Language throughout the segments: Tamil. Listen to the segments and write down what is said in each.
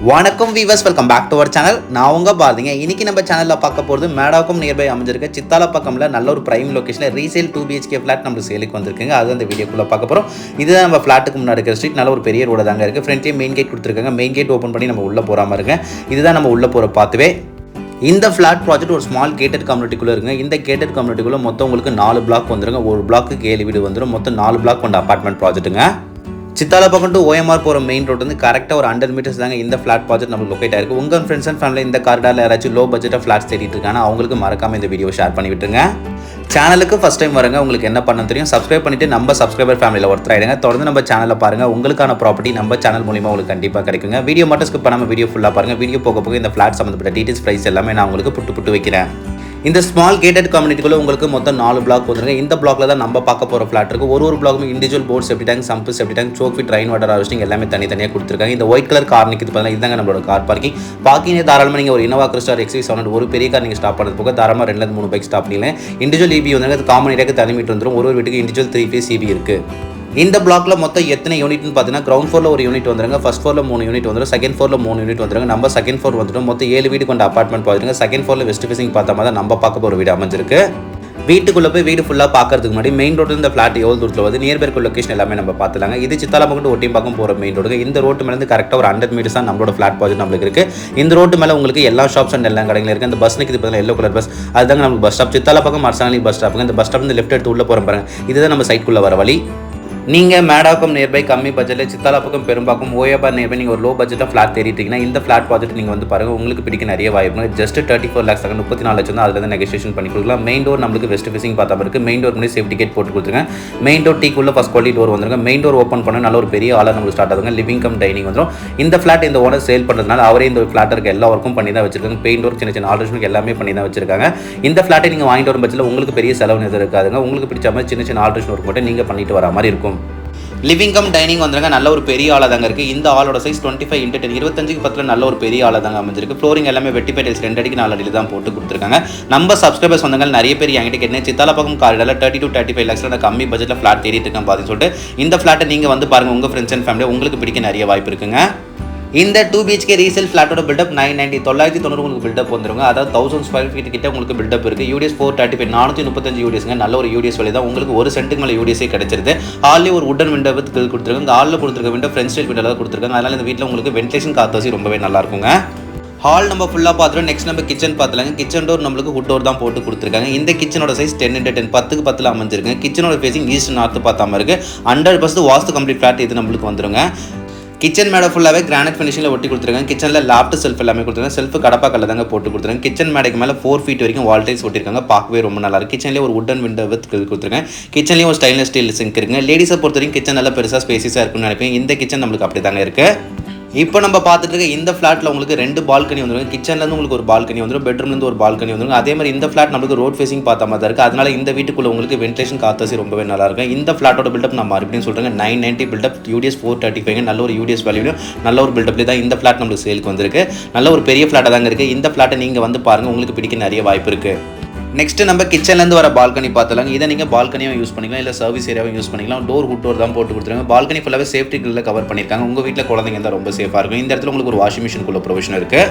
வணக்கம் viewers, welcome back to our channel. நான் உங்க பாருங்க. இன்னைக்கு நம்ம சேனல்ல பார்க்க போகிறது மேடாக்கும் நியர்பை அமைஞ்சிருக்க சித்தாலப்பக்கம்ல நல்ல ஒரு பிரைம் லொகேஷனில் ரீசேல் 2 BHK ஃபிளாட் நம்மளுக்கு சேலுக்கு வந்திருக்குங்க. அது அந்த வீடியோக்குள்ள பார்க்க போகிறோம். இதுதான் நம்ம ஃபிளாட்டுக்கு முன்னாடி இருக்கிற ஸ்ட்ரீட். நல்ல ஒரு பெரிய ரோடு தாங்க இருக்குது. ஃப்ரண்ட்லேயே மெயின் கேட் கொடுத்துருக்காங்க. மெயின் கேட் ஓப்பன் பண்ணி நம்ம உள்ளே போகிற மாதிரி இருங்க. இதுதான் நம்ம உள்ளே போகிற பாத்துவே. இந்த ஃபிளாட் ப்ராஜெக்ட் ஒரு ஸ்மால் கேட்டட் கம்யூனிட்டிக்குள்ளே இருக்குங்க. இந்த கேட்டட் கம்யூனிட்டிக்குள்ளே மொத்தம் உங்களுக்கு 4 பிளாக் வந்துருங்க. ஒரு பிளாக்கு 7 வீடு வந்துடும். மொத்தம் 4 பிளாக் கொண்ட அப்பார்ட்மெண்ட் ப்ராஜெக்ட்டுங்க. சித்தாலப்பக்கம் டு OMR போகிற மெயின் ரோட் வந்து கரெக்டாக ஒரு 100 மீட்டர்ஸ் தாங்க இந்த ஃபிளாட் ப்ராஜெக்ட் நம்மளுக்கு லொக்கேட் ஆயிருக்கு. உங்கள் ஃப்ரெண்ட்ஸ் அண்ட் ஃபேமிலி இந்த கார்டாரில் யாராச்சும் லோ பட்ஜெட்டாக ஃபிளாட்ஸ் தேடிட்டு இருக்காங்க, அவங்களுக்கு மறக்காமல் இந்த வீடியோ ஷேர் பண்ணி விட்டுருங்க. சேனலுக்கு ஃபஸ்ட் டைம் வரங்க, உங்களுக்கு என்ன பண்ண தெரியும், சப்ஸ்கிரைப் பண்ணிவிட்டு நம்ம சப்ஸ்கிரைபர் ஃபேமிலியில் ஒருத்தர் ஆகிடுங்க. தொடர்ந்து நம்ம சேனலில் பாருங்கள். உங்களுக்கான ப்ராப்பர்ட்டி நம்ம சேனல் மூலிமா உங்களுக்கு கண்டிப்பாக கிடைக்குங்க. வீடியோ மட்டும் ஸ்கிப் பண்ணாமல் வீடியோ ஃபுல்லாக பாருங்கள். வீடியோ போக போக இந்த ஃபிளாட் சம்மந்தப்பட்ட டீட்டெயில்ஸ் ப்ரைஸ் எல்லாமே நான் உங்களுக்கு புட்டு வைக்கிறேன். இந்த ஸ்மால் கேட்டட் கம்யூனிட்டிக்குள்ள உங்களுக்கு மொத்தம் 4 பிளாக் வந்துருங்க. இந்த பிளாக்ல தான் நம்ம பார்க்க போகிற ஃபிளாட் இருக்குது. ஒரு பிளாக்கும் individual bore, septic tank, sump, septic tank, soak pit, rain water harvesting எல்லாமே தனித்தனியாக கொடுத்துருக்காங்க. இந்த ஒயிட் கலர் கார் நிற்கிறது பார்த்தீங்கன்னா இதுதாங்க நம்மளோட கார் பார்க்கிங். தாராளமாக நீங்கள் ஒரு இனோவா கிறிஸ்டார் XV700 ஒரு பெரிய கார் நீங்கள் ஸ்டாப் பண்ணுறது போக தாராளமாக 2-3 பைக் ஸ்டாப் பண்ணிக்கலாம். இண்டிவிஜுவல் EB வந்துருங்க. காமன் ஏரியாவுக்கு தனி மீட்டர் வந்துடும். ஒரு வீட்டுக்கு இண்டிவிஜுவல் 3 phase EB இருக்குது. இந்த பிளாக்ல மொத்தம் எத்தனை யூனிட்னு பார்த்தீங்கன்னா கிரவுண்ட் ஃப்ளோரில் ஒரு யூனிட் வந்துருங்க. ஃபர்ஸ்ட் ஃப்ளோரில் 3 யூனிட் வந்துடும். செகண்ட் ஃப்ளோரில் 3 யூனிட் வந்துருங்க. நம்ம செகண்ட் ஃப்ளோர் வந்துடும். மொத்தம் 7 வீடு கொண்ட அப்பார்ட்மெண்ட் பார்த்துருங்க. செகண்ட் ஃப்ளோரில் வெஸ்ட் ஃபேசிங் பார்த்தா மாதிரி நம்ம பார்க்க போகிற வீடு அமைஞ்சிருக்கு. வீட்டுக்குள்ளே போய் வீடு ஃபுல்லாக பார்க்கறதுக்கு முன்னாடி மெயின் ரோட்டில் இந்த ஃபிளாட் எவ்வளோ தூரத்தில் வந்து நியர்பை லொகேஷன் எல்லாமே நம்ம பார்த்துலாங்க. இது சித்தாலப்பக்கம் ஒட்டி பக்கம் போகிற மெயின் ரோடு. இந்த ரோட்டு மேலே கரெக்டாக ஒரு 100 மீட்டர்ஸ் தான் நம்மளோட ஃபிளாட் ப்ராஜெக்ட் நம்மளுக்கு இருக்குது. இந்த ரோட்டு மேலே உங்களுக்கு எல்லா ஷாப்ஸ் அண்ட் எல்லா கடைகளும் இருக்குது. இந்த பஸ் நிற்கிறது பார்த்தீங்கன்னா எல்லோ கலர் பஸ், அதுதாங்க நமக்கு பஸ் ஸ்டாப். சித்தாலப்பக்கம் மரசாணி பஸ் ஸ்டாப்புங்க. இந்த பஸ் ஸ்டாப் இந்த லெஃப்ட் எடுத்து உள்ளே போகிற பாருங்க. இதுதான் நம்ம சைட்குள்ளே வர வழி. நீங்கள் மேடாக்கம் நியர்பை கம்மி பட்ஜெட்டில் சித்தாலப்பக்கம் பெரும்பாக்கம் OMR நியர்பை நீங்கள் ஒரு லோ பட்ஜெட்டாக ஃபிளாட் தேடிட்டீங்கன்னா இந்த ஃபிளாட் ப்ராஜெக்ட் நீங்கள் வந்து பாருங்கள். உங்களுக்கு பிடிக்க நிறைய வாய்ப்பு. ஜஸ்ட் 34 lakhs 34 லட்சம் தான். அதில் வந்து நெகோசியேஷன் பண்ணி கொடுக்கலாம். மெயின் டோர் நம்மளுக்கு வெஸ்ட் ஃபேசிங் பார்த்தா இருக்குது. மெயின் டோர் முன்னாடி சேஃப்டி கேட் போட்டு கொடுத்துருங்க. மெயின் டோர் டீக்குள்ள ஃபஸ்ட் குவாலிட்டி டோர் வந்துருங்க. மெயின் டோர் ஓப்பன் பண்ண நல்ல ஒரு பெரிய ஆளாக நம்மளுக்கு ஸ்டார்ட் ஆகுங்க. லிவிங் கம் டைனிங் வந்துடும். இந்த ஃபிளாட் இந்த ஓனர் சேல் பண்ணுறதுனால அவரே இந்த ஃபிளாட்டருக்கு எல்லா ஒர்க்கும் பண்ணி தான் வச்சிருக்காங்க. பெயிண்ட் ஒர்க், சின்ன ஆல்ட்ரேஷனுக்கு எல்லாமே பண்ணி தான் வச்சிருக்காங்க. இந்த ஃபிளாட்டை நீங்கள் வாங்கிட்டு வரும் பட்சத்தில் உங்களுக்கு பெரிய செலவு எதுவும் இருக்காதுங்க. உங்களுக்கு பிடிச்ச மாதிரி சின்ன ஆல்ட்ரேஷன் ஒர்க் மட்டும் நீங்கள் பண்ணிட்டு வர மாதிரி இருக்கும். லிவிங் கம் டைனிங் வந்துருங்க. நல்ல ஒரு பெரிய ஆளாக தாங்க இருக்குது. இந்த ஆளோட சைஸ் 25x10 25 நல்ல ஒரு பெரிய ஆளாக தாங்க அமைஞ்சிருக்கு. ஃப்ளோரிங் எல்லாமே வெட்டி பேட்டல்ஸ் 2 அடிக்கு 4 அடியில் தான் போட்டு கொடுத்துருக்காங்க. நம்ம சப்ஸ்கிரைபர்ஸ் சொந்தங்கள் நிறைய பேர் என்கிட்ட கேட்டேன் சித்தாலப்பக்கம் காரிடாரில் 30 to 35 lakhs கம்மி பட்ஜெட்டில் ஃபிளாட் தேடிட்டு இருக்கேன் பார்த்து சொல்லிட்டு இந்த ஃபிளாட்டை நீங்கள் வந்து பாருங்கள். உங்கள் ஃப்ரெண்ட்ஸ் அண்ட் ஃபேமிலி உங்களுக்கு பிடிக்க நிறைய வாய்ப்பு இருக்குங்க. இந்த 2 BHK ரீசேல் ஃபிளாட்டோட பில்டப் 990 உங்களுக்கு பில்டப் வந்துருங்க. அதாவது 1000 ஸ்கொயர் ஃபீட் கிட்ட உங்களுக்கு பில்டப் இருக்குது. UDS 435 435 UDSங்க. நல்ல ஒரு UDS வழி தான் உங்களுக்கு ஒரு சென்ட்டுக்கு மேலே UDSே கிடைச்சிருது. ஹாலில் ஒரு உடன் விண்டோ வித் கில் கொடுத்துருக்காங்க. ஹாலில் கொடுத்துருக்க விண்டோ ஃப்ரண்ட் ஸ்டைல் விண்டோ தான் கொடுத்துருக்காங்க. அதனால் இந்த வீட்டில் உங்களுக்கு வென்டிலேஷன் காத்தாசி ரொம்பவே நல்லா இருக்குங்க. ஹால் நம்ம ஃபுல்லாக பார்த்துருவோம். நெக்ஸ்ட் நம்ம கிச்சன் பார்த்துலாங்க. கிச்சன் டோர் நம்மளுக்கு வுட் டோர் தான் போட்டு கொடுத்துருக்காங்க. இந்த கிச்சனோட சைஸ் 10x10 10க்கு 10 அமைஞ்சிருக்கு. கிச்சனோட ஃபேசிங் ஈஸ்ட் நார்த்து பார்த்தாம இருக்குது. 100% வாஸ்து கம்ப்ளீட் ஃபிளாட் இது நம்மளுக்கு வந்துருங்க. கிச்சன் மேடை ஃபுல்லாகவே கிரானைட் ஃபினிஷிங்கில் ஒட்டி கொடுத்துருக்காங்க. கிச்சனில் லாப்ட் செல்ஃப் எல்லாமே கொடுத்துருக்காங்க. செல்ஃப் கடப்பா கல்ல தாங்க போட்டு கொடுத்துருக்காங்க. கிச்சன் மேடைக்கு மேலே 4 feet வரைக்கும் வால் டைல்ஸ் ஒட்டிருக்காங்க. பார்க்கவே ரொம்ப நல்லா இருக்குது. கிச்சன்லேயே ஒரு உடன் விண்டோ வித் கொடுத்துருக்காங்க. கிச்சன்லேயும் ஒரு ஸ்டைன்லெஸ் ஸ்டீல் சிங்க் இருக்குங்க. லேடிஸை பொறுத்த வரைக்கும் கிச்சன் நல்லா பெருசாக ஸ்பேசிஸாக இருக்குன்னு நினைப்பேன். இந்த கிச்சன் நம்மளுக்கு அப்படி தாங்க இருக்குது. இப்போ நம்ம பார்த்துட்டு இருக்க இந்த ஃபிளாட்டில் உங்களுக்கு 2 பால்கனி வந்துருங்க. கிச்சன்லேருந்து உங்களுக்கு ஒரு பால்கனி வந்துடும். பெட்ரூம்லேருந்து ஒரு பால்கனி வந்துருங்க. அதே மாதிரி இந்த ஃபிளாட் நம்மளுக்கு ரோட் ஃபேசிங் பார்த்த மாதிரி தான் இருக்குது. அதனால் இந்த வீட்டுக்குள்ளே உங்களுக்கு வென்டிலேஷன் காத்தாசி ரொம்பவே நல்லா இருக்கும். இந்த ஃபிளாட்டோட பில்டப் நான் மறுபடியும் சொல்கிறேங்க. 990 பில்டப் UDS 435 நல்ல ஒரு UDS வேல்யூ நல்ல ஒரு பில்டப்லேயே தான் இந்த ஃபிளாட் நம்மளுக்கு சேலுக்கு வந்திருக்கு. நல்ல ஒரு பெரிய ஃபிளாட்டாக தாங்க இருக்குது. இந்த ஃபிளாட்டை நீங்கள் வந்து பாருங்கள். உங்களுக்கு பிடிக்க நிறைய வாய்ப்பு இருக்குது. நெக்ஸ்ட் நம்ம கிச்சன்லேருந்து வர பால்கனி பார்த்தலாங்க. இதை நீங்கள் பால்கனியாக யூஸ் பண்ணிக்கலாம், இல்லை சர்வீஸ் ஏரியாவும் யூஸ் பண்ணிக்கலாம். டோர் வுட் டோர் தான் போட்டு கொடுத்துருக்காங்க. பால்கனி ஃபுல்லாகவே சேஃப்டி கிரில்ல கவர் பண்ணியிருக்காங்க. உங்கள் வீட்டில் குழந்தைங்க இருந்தால் ரொம்ப சேஃபாக இருக்கும். இந்த இடத்துல உங்களுக்கு ஒரு வாஷிங் மிஷினுக்குள்ள ப்ரொவிஷன் இருக்குது.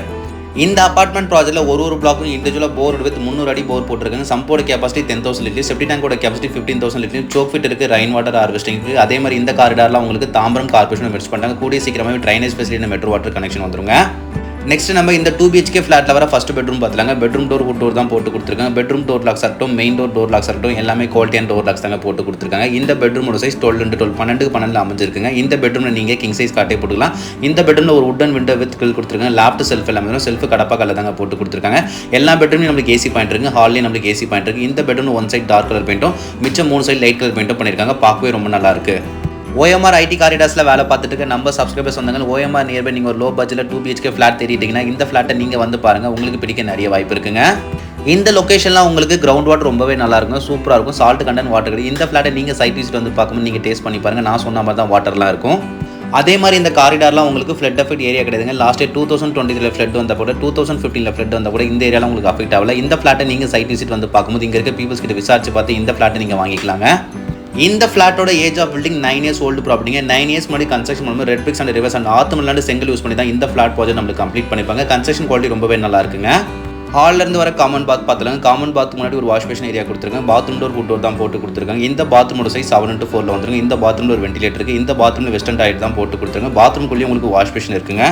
இந்த அப்பார்ட்மெண்ட் ப்ராஜெக்ட்டில் ஒரு பிளாக்கும் இண்டிவிஜுவலாக போர் வித் 300 அடி போர் போட்டிருக்காங்க. சம்போட கெப்பாசிட்டி 10,000 லிட்டர், செப்டி டேங்கோட கெப்பாசிட்டி 15,000 லிட்டர், சோக் ஃபிட் இருக்குது, ரெயின் வாட்டர் ஹார்வெஸ்டிங் இருக்குது. அதே மாதிரி இந்த காரிடாரில் உங்களுக்கு தாம்பரம் கார்பரேஷன் வெஸ்ட் பண்ணிட்டாங்க. கூடிய சீக்கிரமாக drainage facility metro water connection வந்துருங்க. நெக்ஸ்ட் நம்ம இந்த 2 BHK ஃபிளாட்டில் வர ஃபஸ்ட் பெட்ரூம் பார்த்துலாங்க. பெட்ரூம் டோர் வுட் டோர் தான் போட்டு கொடுத்துருக்காங்க. பெட்ரூம் டோர் லாக்ஸ் ஆகட்டும், மெயின் டோர் லாக்ஸ் ஆகட்டும் எல்லாமே குவாலிட்டியான டோர் லாக்ஸ் தாங்க போட்டு கொடுத்துருக்காங்க. இந்த பெட்ரூமோட சைஸ் 12x12 12 அமைஞ்சிருக்குங்க. இந்த பெட்ரூமில் நீங்கள் கிங் சைஸ் காட்டே போட்டுக்கலாம். இந்த பெட்ரூமில் ஒரு உடன் விண்டோ வித் கில் கொடுத்துருக்காங்க. லாப்ட் செல்ஃப் எல்லாமே செல்ஃப் கடப்பா கல்ல தாங்க போட்டு கொடுத்துருக்காங்க. எல்லா பெட்ரூம்லையும் நம்மளுக்கு AC பாயிண்ட் இருக்குது. ஹால்லேயும் நம்மளுக்கு AC பாயிண்ட் இருக்குது. இந்த பெட்ரூம் 1 சைட் டார்க் கலர் பெயிண்ட்டும் மிச்சம் 3 சைட் லைட் கலர் பெயிண்ட்டும் பண்ணியிருக்காங்க. பார்க்கவே ரொம்ப நல்லா இருக்குது. OMR IT காரிடார்ஸில் வேலை பார்த்துட்டு இருக்க நம்ம சப்ஸ்கிரைபர்ஸ் வந்தாங்க. OMR நியர்பை நீங்கள் ஒரு லோ பட்ஜெட்டில் 2 BHK ஃபிளாட் தேடிட்டீங்கன்னா இந்த ஃபிளாட்டை நீங்கள் வந்து பாருங்கள். உங்களுக்கு பிடிக்க நிறைய வாய்ப்பு இருக்குங்க. இந்த லொக்கேஷன்லாம் உங்களுக்கு கிரவுண்ட் வாட்டர் ரொம்பவே நல்லா இருக்கும், சூப்பராக இருக்கும். சால்ட் கண்டென்ட் வாட்டர் கிடையாது. இந்த ஃபிளாட்டை நீங்கள் சைட் விசிட் வந்து பார்க்கும்போது நீங்கள் டேஸ்ட் பண்ணி பாருங்கள். நான் சொன்ன மாதிரி தான் வாட்டர்லாம் இருக்கும். அதே மாதிரி இந்த காரிடார்லாம் உங்களுக்கு ஃப்ளட் அஃபெக்ட் ஏரியா கிடையாதுங்க. லாஸ்ட் 2023 ஃப்ளட் வந்த கூட 2015 ஃப்ளட் வந்த கூட இந்த ஏரியாலாம் உங்களுக்கு அஃபெக்ட் ஆகல. இந்த ஃபிளாட்டை நீங்கள் சைட் விசிட் வந்து பார்க்கும்போது இங்கே இருக்க பீப்புள்ஸ் கிட்ட விசாரிச்சு பார்த்து இந்த ஃபிளாட்டை நீங்கள் வாங்கிக்கலாங்க. இந்த ஃபிளாட்டோட age of building 9 years old ப்ராப்பர்ட்டிங்க. 9 இயர்ஸ் முன்னாடி கன்ஸ்ட்ரக்ஷன் பண்ணும்போது red bricks and rivers and ஆத்தமிழ்நாடு செங்கல் யூஸ் பண்ணி தான் இந்த ஃபிளாட் ப்ராஜெக்ட் நம்மளுக்கு கம்ப்ளீட் பண்ணிப்பாங்க. கன்ஸ்ட்ரக்ஷன் குவாலிட்டி ரொம்பவே நல்லா இருக்குங்க. ஹால்ல இருந்து வர காமன் பாத் பார்த்துலாங்க. காமன் பாத்துக்கு முன்னாடி ஒரு வாஷ் பேஷன் ஏரியா கொடுத்துருக்காங்க. பாத்ரூம் டோர் வுட் டோர் தான் போட்டு கொடுத்துருக்காங்க. இந்த பாத்ரூமோட சைஸ் 7x4 வந்துருங்க. இந்த பாத்ரூம்ல ஒரு வென்டிலேட்டர் இருக்கு. இந்த பாத்ரூம்ல வெஸ்டர்ன் டாய்லெட் தான் போட்டு கொடுத்துருக்காங்க. பாத்ரூம்குள்ளேயே உங்களுக்கு வாஷ் பேஷன் இருக்குங்க.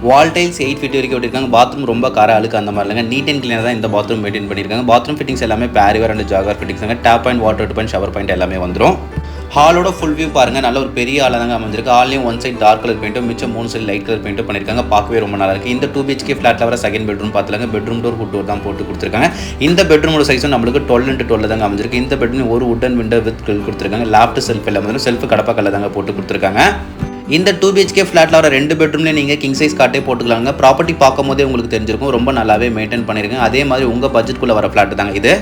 வால் டைல்ஸ் 8 ஃபீட் வரைக்கும் விட்டுருக்காங்க. பாத்ரூம் ரொம்ப கார அழுக்கு அந்த மாதிரி இல்லைங்க. நீட் அண்ட் கிளீனாக தான் இந்த பாத்ரூம் மெயின்டைன் பண்ணியிருக்காங்க. பாத்ரூம் ஃபிட்டிங்ஸ் எல்லாமே Parryware and Jaquar fittings. Tap point, water point, shower point எல்லாமே வந்துடும். ஹாலோட ஃபுல் வியூ பாருங்க. நல்ல ஒரு பெரிய ஹாலாக தாங்க அமைஞ்சிருக்கு. ஹாலையும் ஒன் சைட் டார்க் கலர் பெயிண்ட்டும் மிச்சம் 3 சைட் லைட் கலர் பெயிண்ட்டும் பண்ணியிருக்காங்க. பார்க்கவே ரொம்ப நல்லா இருக்கு. இந்த 2 BHK ஃபிளாட்ல வர செகண்ட் பெட்ரூம் பார்த்துலாங்க. பெட்ரூம் டோர் வுட் டோர் தான் போட்டு கொடுத்துருக்காங்க. இந்த பெட்ரூமோட சைஸும் நம்மளுக்கு 12x12 தாங்க அமைஞ்சிருக்கு. இந்த பெட்ரூம் ஒரு வுடன் விண்டோ வித் கிரில் கொடுத்துருக்காங்க. லேஃப்ட் செல்ஃப் எல்லாம் வந்து செல்ஃப் கடப்பா கல்ல தாங்க போட்டு கொடுத்துருக்காங்க. இந்த 2 BHK ஃபிளாட்ல வர 2 பெட்ரூம்லேயும் நீங்கள் கிங் சைஸ் காட்டே போட்டுக்கலாங்க. ப்ராப்பர்ட்டி பார்க்கும் போதே உங்களுக்கு தெரிஞ்சிருக்கும். ரொம்ப நல்லாவே மெயின்டைன் பண்ணியிருக்கேன். அதே மாதிரி உங்கள் பட்ஜெட்குள்ளே வர ஃபிளாட் தாங்க இது.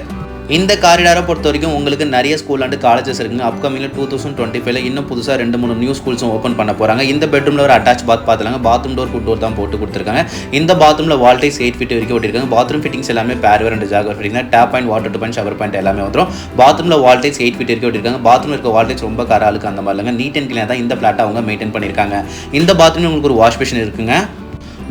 இந்த காரிடாரை பொறுத்த வரைக்கும் உங்களுக்கு நிறைய ஸ்கூல் அண்ட் காலேஜஸ் இருக்குங்க. அப்கமிங்ல 2025 இன்னும் புதுசாக 2-3 நியூ ஸ்கூல்ஸும் ஓப்பன் பண்ண போகிறாங்க. இந்த பெட்ரூமில் ஒரு அட்டாச் பாத் பார்த்துலாங்க. பாத்ரூம் டோர் வுட் டோர் தான் போட்டு கொடுத்துருக்காங்க. இந்த பாத்ரூமில் வால் டைல்ஸ் 8 ஃபீட் வரைக்கும் ஓட்டிருக்காங்க. பாத்ரூம் ஃபிட்டிங்ஸ் எல்லாமே Parryware and Jaquar fitting. Tap point, water point, shower point எல்லாமே வந்துடும். பாத்ரூமில் வால் டைல்ஸ் 8 ஃபீட் வரைக்கும் ஓட்டிருக்காங்க. பாத்ரூம் இருக்க வால் டைல்ஸ் ரொம்ப கார அழுக்கு அந்த மாதிரி இல்லைங்க. நீட் அண்ட் கிளீனாக தான் இந்த ஃபிளாட்டை அவங்க மெயின்டைன் பண்ணியிருக்காங்க. இந்த பாத்ரூமில் உங்களுக்கு ஒரு வாஷ் பேஷன் இருக்குங்க.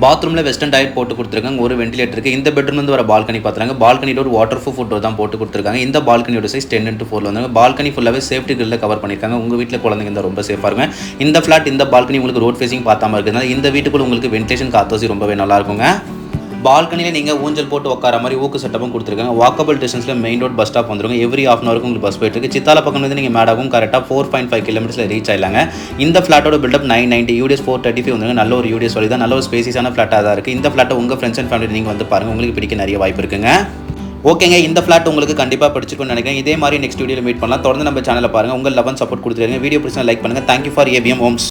பாத்ரூமில் வெஸ்டர்ன் டாய்லெட் போட்டு கொடுத்துருக்காங்க. ஒரு வென்டிலேட்டர் இருக்குது. இந்த பெட்ரூம்லேருந்து வர பால்கனி பார்த்துறாங்க. பால்கனியோட ஒரு வாட்டர் ப்ரூஃப் டோர் தான் போட்டு கொடுத்துருக்காங்க. இந்த பால்கனியோட சைஸ் 10x4 வந்தாங்க. பால்கனி ஃபுல்லாகவே சேஃப்டி கிரில்ல கவர் பண்ணியிருக்காங்க. உங்கள் வீட்டில் குழந்தைங்க இருந்தால் ரொம்ப சேஃபாக இருக்கும். இந்த ஃபிளாட் இந்த பால்கனி உங்களுக்கு ரோட் ஃபேஸிங் பார்த்தாம இருக்கிறதுனால இந்த வீட்டுக்குள்ள உங்களுக்கு வென்டிலேஷன் காத்தோசி ரொம்பவே நல்லா இருக்குங்க. பால்கனியில் நீங்கள் ஊஞ்சல் போட்டு உட்கார மாதிரி ஊக்கு செட்டப்பும் கொடுத்துருக்காங்க. வாக்கபிள் டிஸ்டன்ஸில் மெயின் ரோட் பஸ் ஸ்டாப் வந்துருங்க. எவ்ரி ½ ஹவருக்கு உங்களுக்கு பஸ் போயிட்டு இருக்கு. சித்தால பக்கம் வந்து நீங்கள் மேடாகும் கரெக்டாக 4.5 கிலோமீட்டர்ஸில் ரீச் ஆயிடலாங்க. இந்த ஃபிளாட்டோட பில்டப் 990 UDS 435 வந்துருங்க. நல்ல ஒரு UDS சொல்லி தான் நல்ல ஒரு ஸ்பேசியஸான ஃபிளாட்டாக தான் இருக்குது. இந்த ஃபிளாட்டை உங்கள் ஃப்ரெண்ட்ஸ் அண்ட் ஃபேமிலி நீங்கள் வந்து பாருங்கள். உங்களுக்கு பிடிக்க நிறைய வாய்ப்பு இருக்குங்க. ஓகேங்க, இந்த ஃபிளாட் உங்களுக்கு கண்டிப்பாக பிடிச்சிருக்கும்னு நினைக்கிறேன். இதே மாதிரி நெக்ஸ்ட் வீடியோவில் மீட் பண்ணலாம். தொடர்ந்து நம்ம சேனலில் பாருங்கள். உங்கள் லவ் அண்ட் சப்போர்ட் கொடுத்துருங்க. வீடியோ பிடிச்சா லைக் பண்ணுங்கள். Thank you for ABM Holmes.